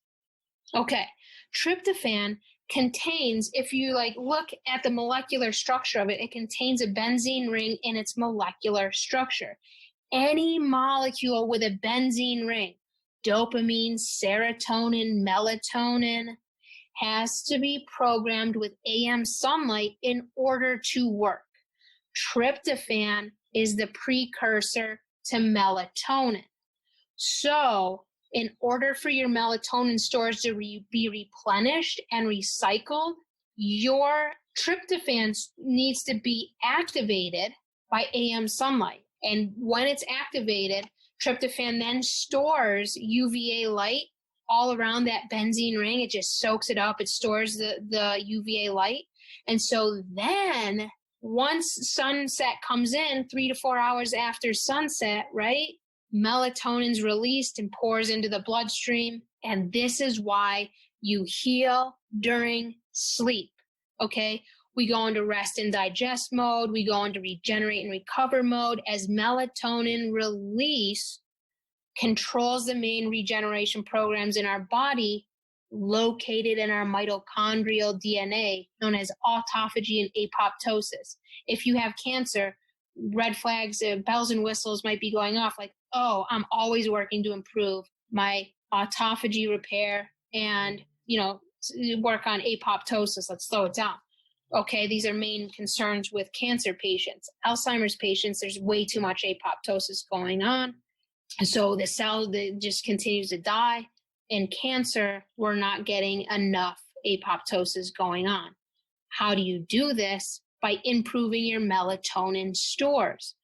Okay. Tryptophan contains, if you look at the molecular structure of it, it contains a benzene ring in its molecular structure. Any molecule with a benzene ring, dopamine, serotonin, melatonin, has to be programmed with AM sunlight in order to work. Tryptophan is the precursor to melatonin. So, in order for your melatonin stores to be replenished and recycled, your tryptophan needs to be activated by AM sunlight. And when it's activated, tryptophan then stores UVA light all around that benzene ring. It just soaks it up. It stores the UVA light. And so then once sunset comes in, 3 to 4 hours after sunset, right? Melatonin's released and pours into the bloodstream. And this is why you heal during sleep. Okay. We go into rest and digest mode. We go into regenerate and recover mode as melatonin release controls the main regeneration programs in our body located in our mitochondrial DNA, known as autophagy and apoptosis. If you have cancer, red flags, bells and whistles might be going off like, oh, I'm always working to improve my autophagy repair and, work on apoptosis. Let's slow it down. Okay, these are main concerns with cancer patients. Alzheimer's patients, there's way too much apoptosis going on. So the cell that just continues to die. In cancer, we're not getting enough apoptosis going on. How do you do this? By improving your melatonin stores.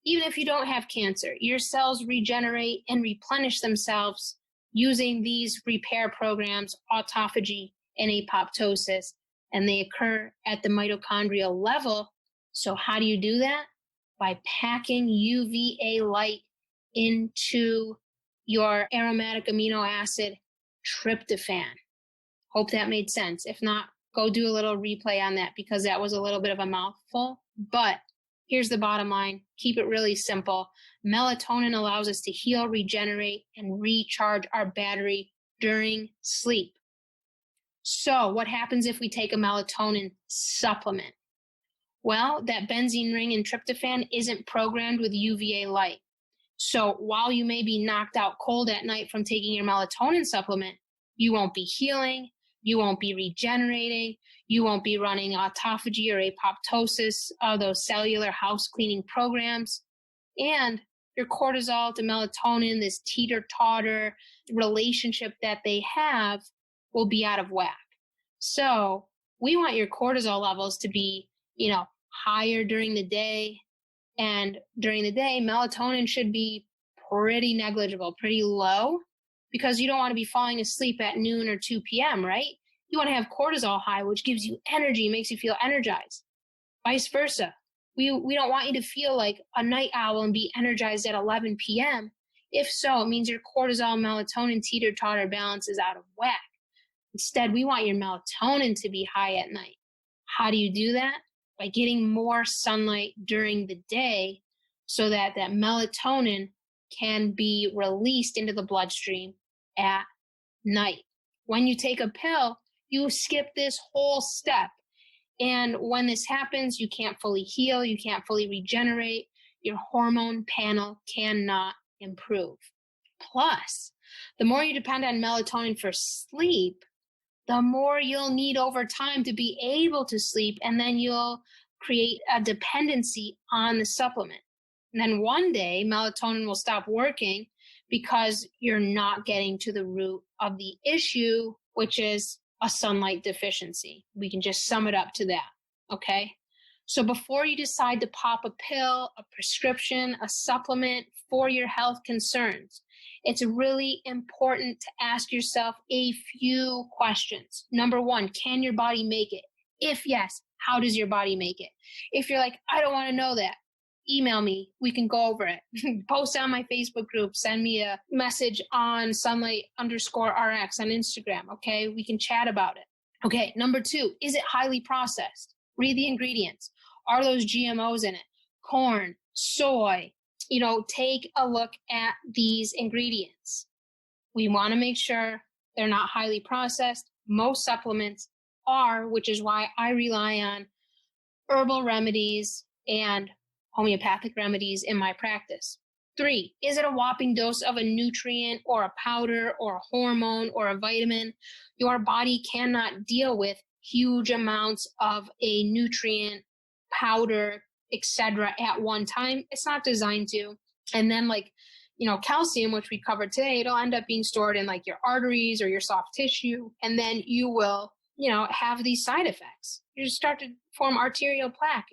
Even if you don't have cancer, your cells regenerate and replenish themselves using these repair programs, autophagy and apoptosis, and they occur at the mitochondrial level. So how do you do that? By packing UVA light into your aromatic amino acid tryptophan. Hope that made sense. If not, go do a little replay on that because that was a little bit of a mouthful. But here's the bottom line. Keep it really simple. Melatonin allows us to heal, regenerate, and recharge our battery during sleep. So what happens if we take a melatonin supplement? Well, that benzene ring in tryptophan isn't programmed with UVA light. So while you may be knocked out cold at night from taking your melatonin supplement, you won't be healing, you won't be regenerating, you won't be running autophagy or apoptosis, those cellular house cleaning programs, and your cortisol to melatonin, this teeter-totter relationship that they have, will be out of whack. So we want your cortisol levels to be, higher during the day. And during the day, melatonin should be pretty negligible, pretty low, because you don't want to be falling asleep at noon or 2 p.m., right? You want to have cortisol high, which gives you energy, makes you feel energized. Vice versa. We don't want you to feel like a night owl and be energized at 11 p.m. If so, it means your cortisol melatonin teeter-totter balance is out of whack. Instead, we want your melatonin to be high at night. How do you do that? By getting more sunlight during the day so that melatonin can be released into the bloodstream at night. When you take a pill, you skip this whole step. And when this happens, you can't fully heal, you can't fully regenerate, your hormone panel cannot improve. Plus, the more you depend on melatonin for sleep, the more you'll need over time to be able to sleep, and then you'll create a dependency on the supplement. And then one day, melatonin will stop working because you're not getting to the root of the issue, which is a sunlight deficiency. We can just sum it up to that, okay? So before you decide to pop a pill, a prescription, a supplement for your health concerns, it's really important to ask yourself a few questions. Number one, can your body make it? If yes, how does your body make it? If you're like, I don't want to know that, email me. We can go over it. Post on my Facebook group. Send me a message on sunlight_RX on Instagram. Okay, we can chat about it. Okay, number two, is it highly processed? Read the ingredients. Are those GMOs in it? Corn, soy. Take a look at these ingredients. We want to make sure They're not highly processed. Most supplements are, which is why I rely on herbal remedies and homeopathic remedies in my practice. 3, is it a whopping dose of a nutrient or a powder or a hormone or a vitamin? Your body cannot deal with huge amounts of a nutrient, powder, etc. at one time. It's not designed to. And then calcium, which we covered today, it'll end up being stored in like your arteries or your soft tissue. And then you will, have these side effects. You just start to form arterial plaque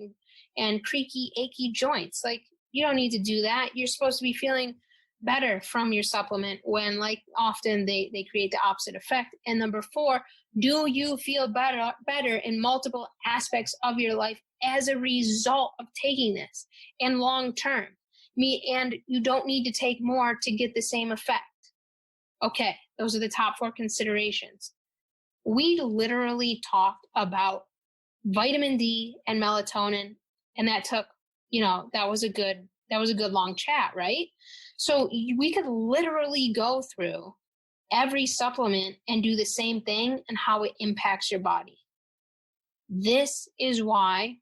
and creaky, achy joints. Like, you don't need to do that. You're supposed to be feeling better from your supplement when, like, often they create the opposite effect. And number 4, do you feel better in multiple aspects of your life as a result of taking this and long term? And you don't need to take more to get the same effect. Okay, those are the top 4 considerations. We literally talked about vitamin D and melatonin, and that took, that was a good long chat, right? So we could literally go through every supplement and do the same thing and how it impacts your body. This is why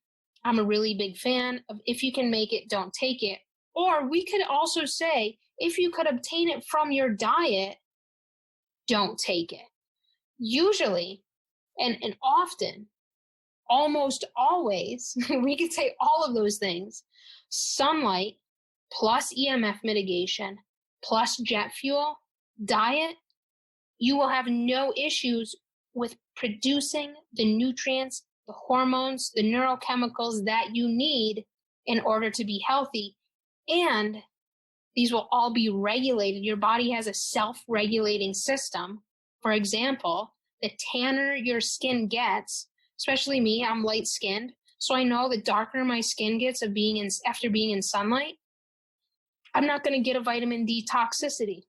I'm a really big fan of, if you can make it, don't take it. Or we could also say, if you could obtain it from your diet, don't take it. Usually, and often, almost always, we could say all of those things. Sunlight plus EMF mitigation plus jet fuel, diet, you will have no issues with producing the nutrients, the hormones, the neurochemicals that you need in order to be healthy. And these will all be regulated. Your body has a self-regulating system. For example, the tanner your skin gets, especially me, I'm light-skinned, so I know the darker my skin gets after being in sunlight, I'm not going to get a vitamin D toxicity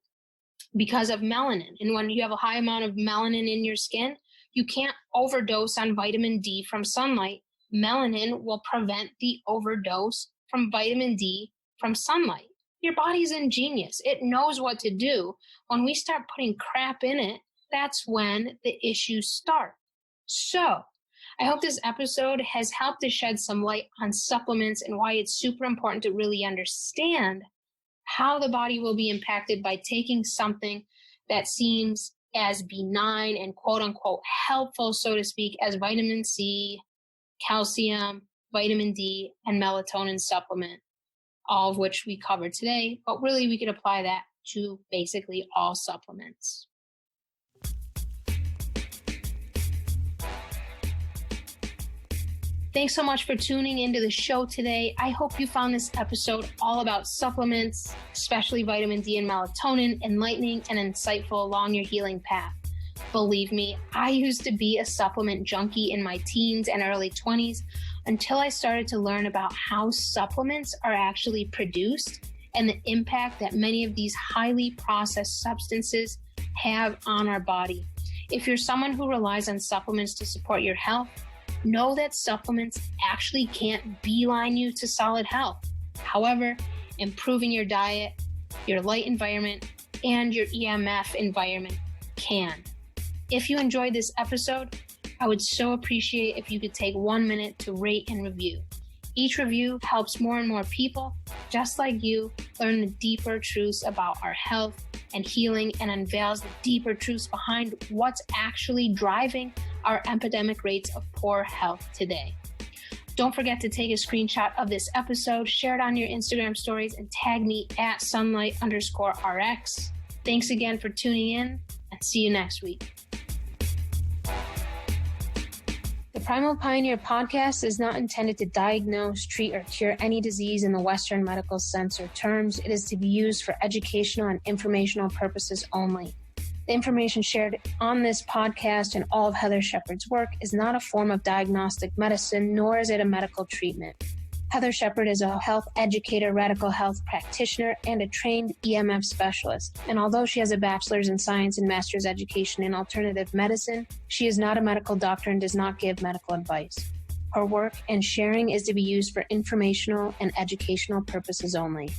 because of melanin. And when you have a high amount of melanin in your skin, you can't overdose on vitamin D from sunlight. Melanin will prevent the overdose from vitamin D from sunlight. Your body's ingenious. It knows what to do. When we start putting crap in it, that's when the issues start. So I hope this episode has helped to shed some light on supplements and why it's super important to really understand how the body will be impacted by taking something that seems as benign and quote unquote helpful, so to speak, as vitamin C, calcium, vitamin D, and melatonin supplement, all of which we covered today. But really, we could apply that to basically all supplements. Thanks so much for tuning into the show today. I hope you found this episode all about supplements, especially vitamin D and melatonin, enlightening and insightful along your healing path. Believe me, I used to be a supplement junkie in my teens and early 20s until I started to learn about how supplements are actually produced and the impact that many of these highly processed substances have on our body. If you're someone who relies on supplements to support your health, know that supplements actually can't beeline you to solid health. However, improving your diet, your light environment, and your EMF environment can. If you enjoyed this episode, I would so appreciate if you could take 1 minute to rate and review. Each review helps more and more people, just like you, learn the deeper truths about our health and healing, and unveils the deeper truths behind what's actually driving our epidemic rates of poor health today. Don't forget to take a screenshot of this episode, share it on your Instagram stories, and tag me at sunlight_RX. Thanks again for tuning in, and see you next week. The Primal Pioneer podcast is not intended to diagnose, treat, or cure any disease in the Western medical sense or terms. It is to be used for educational and informational purposes only. The information shared on this podcast and all of Heather Shepard's work is not a form of diagnostic medicine, nor is it a medical treatment. Heather Shepard is a health educator, radical health practitioner, and a trained EMF specialist. And although she has a bachelor's in science and master's education in alternative medicine, she is not a medical doctor and does not give medical advice. Her work and sharing is to be used for informational and educational purposes only.